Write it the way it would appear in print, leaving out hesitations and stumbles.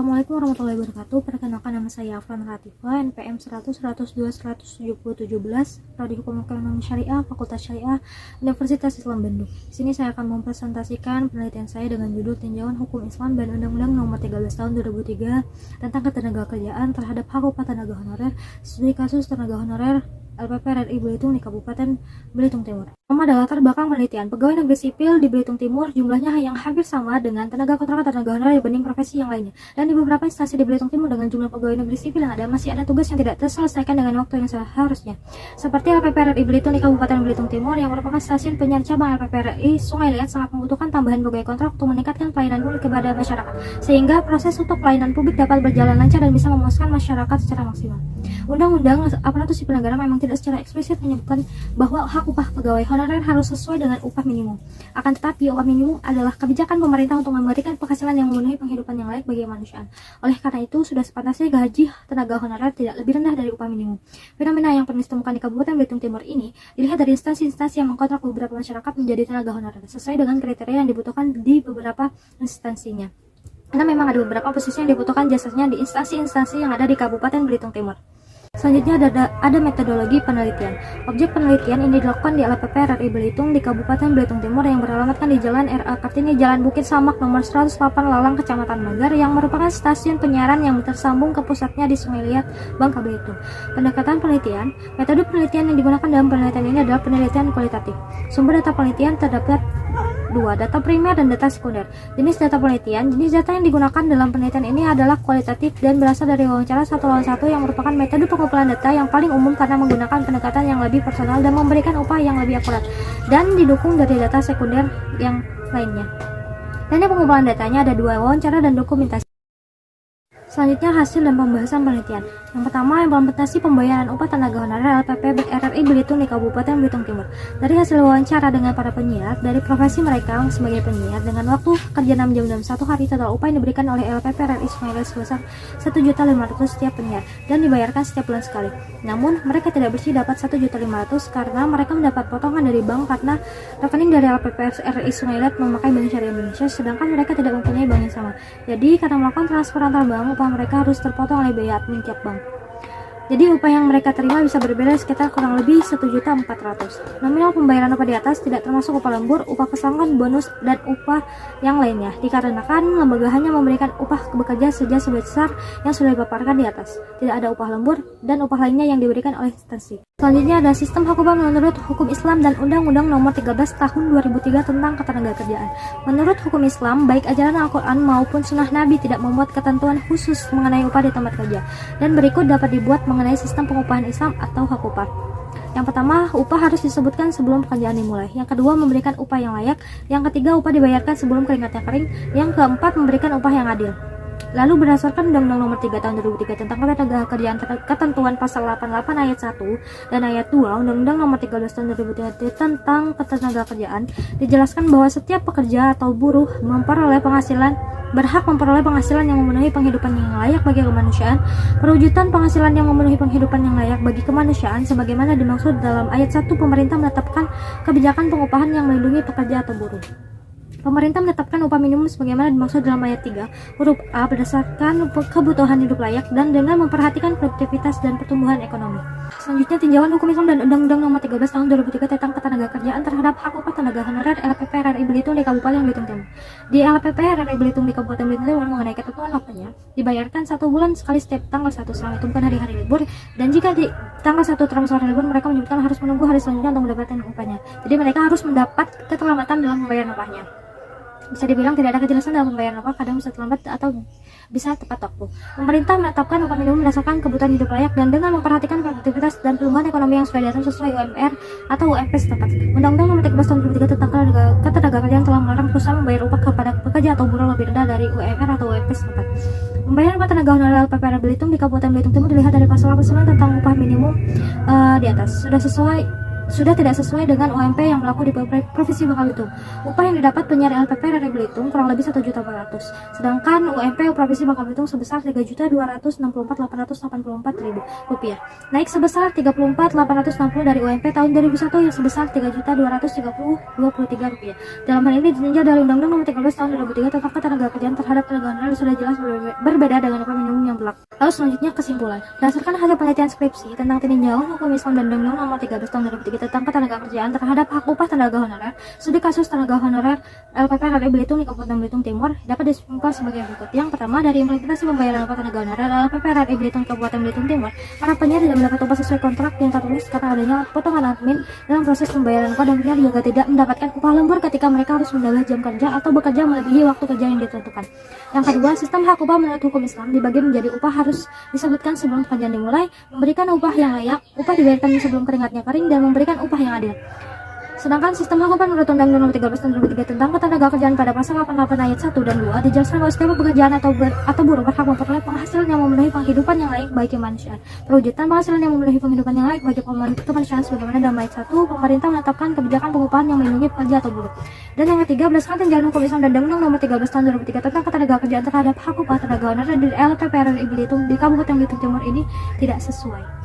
Assalamualaikum warahmatullahi wabarakatuh. Perkenalkan, nama saya Afran Ratifa, NPM 100 102 170 17, Prodi Hukum Ekonomi Syariah, Fakultas Syariah, Universitas Islam Bandung. Di sini saya akan mempresentasikan penelitian saya dengan judul Tinjauan Hukum Islam dan Undang-Undang Nomor 13 Tahun 2003 tentang ketenagakerjaan terhadap hak upah tenaga honorer studi kasus tenaga honorer LPP RI Belitung di Kabupaten Belitung Timur. Pertama adalah latar belakang penelitian. Pegawai negeri sipil di Belitung Timur jumlahnya yang hampir sama dengan tenaga kontrak tenaga honorer dibanding profesi yang lainnya. Dan di beberapa instansi di Belitung Timur dengan jumlah pegawai negeri sipil yang ada, masih ada tugas yang tidak terselesaikan dengan waktu yang seharusnya. Seperti LPP RI Belitung di Kabupaten Belitung Timur yang merupakan stasiun penyiar cabang LPP RI Sungai Liat sangat membutuhkan tambahan pegawai kontrak untuk meningkatkan pelayanan publik kepada masyarakat, sehingga proses untuk pelayanan publik dapat berjalan lancar dan bisa memuaskan masyarakat secara maksimal. Undang-Undang Aparatur Sipil Negara memang tidak secara eksplisit menyebutkan bahwa hak upah pegawai honorer harus sesuai dengan upah minimum. Akan tetapi, upah minimum adalah kebijakan pemerintah untuk memberikan penghasilan yang memenuhi penghidupan yang layak bagi kemanusiaan. Oleh karena itu, sudah sepantasnya gaji tenaga honorer tidak lebih rendah dari upah minimum. Fenomena yang pernah ditemukan di Kabupaten Belitung Timur ini dilihat dari instansi-instansi yang mengkontrak beberapa masyarakat menjadi tenaga honorer sesuai dengan kriteria yang dibutuhkan di beberapa instansinya. Karena memang ada beberapa posisi yang dibutuhkan jasanya di instansi-instansi yang ada di Kabupaten Belitung Timur. Selanjutnya ada metodologi penelitian. Objek penelitian ini dilakukan di LPP RI Belitung di Kabupaten Belitung Timur yang beralamatkan di Jalan RA Kartini, Jalan Bukit Samak nomor 108 Lalang, Kecamatan Magar, yang merupakan stasiun penyiaran yang tersambung ke pusatnya di Sungai Liat, Bangka Belitung. Pendekatan penelitian. Metode penelitian yang digunakan dalam penelitian ini adalah penelitian kualitatif. Sumber data penelitian terdapat dua, data primer dan data sekunder. Jenis data penelitian. Jenis data yang digunakan dalam penelitian ini adalah kualitatif dan berasal dari wawancara satu lawan satu yang merupakan metode pengumpulan data yang paling umum karena menggunakan pendekatan yang lebih personal dan memberikan upah yang lebih akurat, dan didukung dari data sekunder yang lainnya. Dan pengumpulan datanya ada dua, wawancara dan dokumentasi. Selanjutnya, hasil dan pembahasan penelitian. Yang pertama, implementasi pembayaran upah tenaga honorer LPP RI Belitung di Kabupaten Belitung Timur. Dari hasil wawancara dengan para penyiar, dari profesi mereka sebagai penyiar, dengan waktu kerja 6 jam dalam satu hari, total upah yang diberikan oleh LPP RI Sungai Liat sebesar 1.500.000 setiap penyiar dan dibayarkan setiap bulan sekali. Namun, mereka tidak bersih dapat 1.500.000 karena mereka mendapat potongan dari bank karena rekening dari LPP RI Sungai Liat memakai Bank Syariah Indonesia, sedangkan mereka tidak mempunyai bank yang sama. Jadi, karena melakukan transfer antar bank, upah mereka harus terpotong oleh biaya admin tiap bank. Jadi upah yang mereka terima bisa berbeda sekitar kurang lebih 1.400.000. Nominal pembayaran upah di atas tidak termasuk upah lembur, upah pesangon, bonus, dan upah yang lainnya, dikarenakan lembaga hanya memberikan upah bekerja saja sebesar yang sudah dipaparkan di atas. Tidak ada upah lembur dan upah lainnya yang diberikan oleh instansi. Selanjutnya ada sistem hak upah menurut hukum Islam dan Undang-Undang Nomor 13 Tahun 2003 tentang ketenagakerjaan. Menurut hukum Islam, baik ajaran Al-Quran maupun sunnah Nabi tidak membuat ketentuan khusus mengenai upah di tempat kerja. Dan berikut dapat dibuat mengenai sistem pengupahan Islam atau hak upah. Yang pertama, upah harus disebutkan sebelum pekerjaan dimulai. Yang kedua, memberikan upah yang layak. Yang ketiga, upah dibayarkan sebelum keringatnya kering. Yang keempat, memberikan upah yang adil. Lalu berdasarkan Undang-Undang Nomor 3 Tahun 2003 tentang ketenagakerjaan, ketentuan pasal 88 ayat 1 dan ayat 2 Undang-Undang Nomor 13 Tahun 2003 tentang ketenagakerjaan, dijelaskan bahwa setiap pekerja atau buruh berhak memperoleh penghasilan yang memenuhi penghidupan yang layak bagi kemanusiaan. Perwujudan penghasilan yang memenuhi penghidupan yang layak bagi kemanusiaan sebagaimana dimaksud dalam ayat 1, pemerintah menetapkan kebijakan pengupahan yang melindungi pekerja atau buruh. Pemerintah menetapkan upah minimum sebagaimana dimaksud dalam ayat 3 huruf A berdasarkan kebutuhan hidup layak dan dengan memperhatikan produktivitas dan pertumbuhan ekonomi. Selanjutnya, tinjauan hukum Islam dan Undang-Undang Nomor 13 Tahun 2003 tentang ketenagakerjaan terhadap hak upah tenaga honorer LPP RI Belitung di Kabupaten Belitung Timur. Di LPP RI Belitung di Kabupaten Belitung Timur mengenai ketentuan upahnya, dibayarkan 1 bulan sekali setiap tanggal 1 selama itu bukan hari-hari libur, dan jika di tanggal 1 termasuk hari libur, mereka menyebutkan harus menunggu hari selanjutnya untuk mendapatkan upahnya. Jadi mereka harus mendapat keterlambatan dalam pembayaran upahnya. Bisa dibilang tidak ada kejelasan dalam pembayaran upah, kadang bisa terlambat atau bisa tepat waktu. Pemerintah menetapkan upah minimum berdasarkan kebutuhan hidup layak dan dengan memperhatikan produktivitas dan pertumbuhan ekonomi yang sudah diatur sesuai UMR atau UMP setempat. Undang-Undang Nomor 13 Tahun 2003 tentang ketenagakerjaan telah melarang perusahaan membayar upah kepada pekerja atau buruh lebih rendah dari UMR atau UMP setempat. Pembayaran upah tenaga honorer LPP Belitung di Kabupaten Belitung Timur dilihat dari pasal 89 tentang upah minimum di atas. Sudah sesuai sudah tidak sesuai dengan UMP yang berlaku di Provinsi Bangka Belitung. Upah yang didapat penyiar LPP RRI Belitung kurang lebih 1.400.000, sedangkan UMP Provinsi Bangka Belitung sebesar Rp3.264.884.000, naik sebesar 34.860 dari UMP tahun 2001 yang sebesar Rp3.230.23. Dalam hal ini ditinjau dari Undang-Undang Nomor 13 Tahun 2003 tentang Ketenagakerjaan terhadap tenaga honorer sudah jelas berbeda dengan upah minimum yang berlaku. Lalu selanjutnya kesimpulan. Berdasarkan hasil penelitian skripsi tentang tinjauan hukum Islam dan Undang-Undang Nomor 13 Tahun 2003 tentang Ketenagakerjaan terhadap hak upah tenaga honorer, studi kasus tenaga honorer LPP RRI Belitung di Kabupaten Belitung Timur dapat disimpulkan sebagai berikut. Yang pertama, dari implementasi pembayaran upah tenaga honorer LPP RRI Belitung di Kabupaten Belitung Timur, para penyiar tidak mendapat upah sesuai kontrak yang tertulis karena adanya potongan admin dalam proses pembayaran upah, dan penyiar juga tidak mendapatkan upah lembur ketika mereka harus menambah jam kerja atau bekerja melebihi waktu kerja yang ditentukan. Yang kedua, sistem hak upah menurut hukum Islam dibagi menjadi upah harus disebutkan sebelum pekerjaan dimulai, memberikan upah yang layak, upah dibayarkan sebelum keringatnya kering, dan memberikan upah yang adil. Sedangkan sistem hak upah menurut Undang-Undang Nomor 13 Tahun 2003 tentang Ketenagakerjaan pada pasal 88 ayat 1 dan 2 dijelaskan bahwa setiap pekerjaan atau buruh berhak memperoleh penghasilan yang memenuhi penghidupan yang layak bagi kemanusiaan. Perwujudan penghasilan yang memenuhi penghidupan yang layak bagi kemanusiaan sebagaimana dalam ayat 1, pemerintah menetapkan kebijakan pengupahan yang melindungi pekerja atau buruh. Dan yang ketiga, berdasarkan tinjauan hukum Islam dan Undang-Undang Nomor 13 Tahun 2003 tentang Ketenagakerjaan terhadap hak upah tenaga honorer di LPP RRI Belitung di Kabupaten Belitung Timur ini tidak sesuai.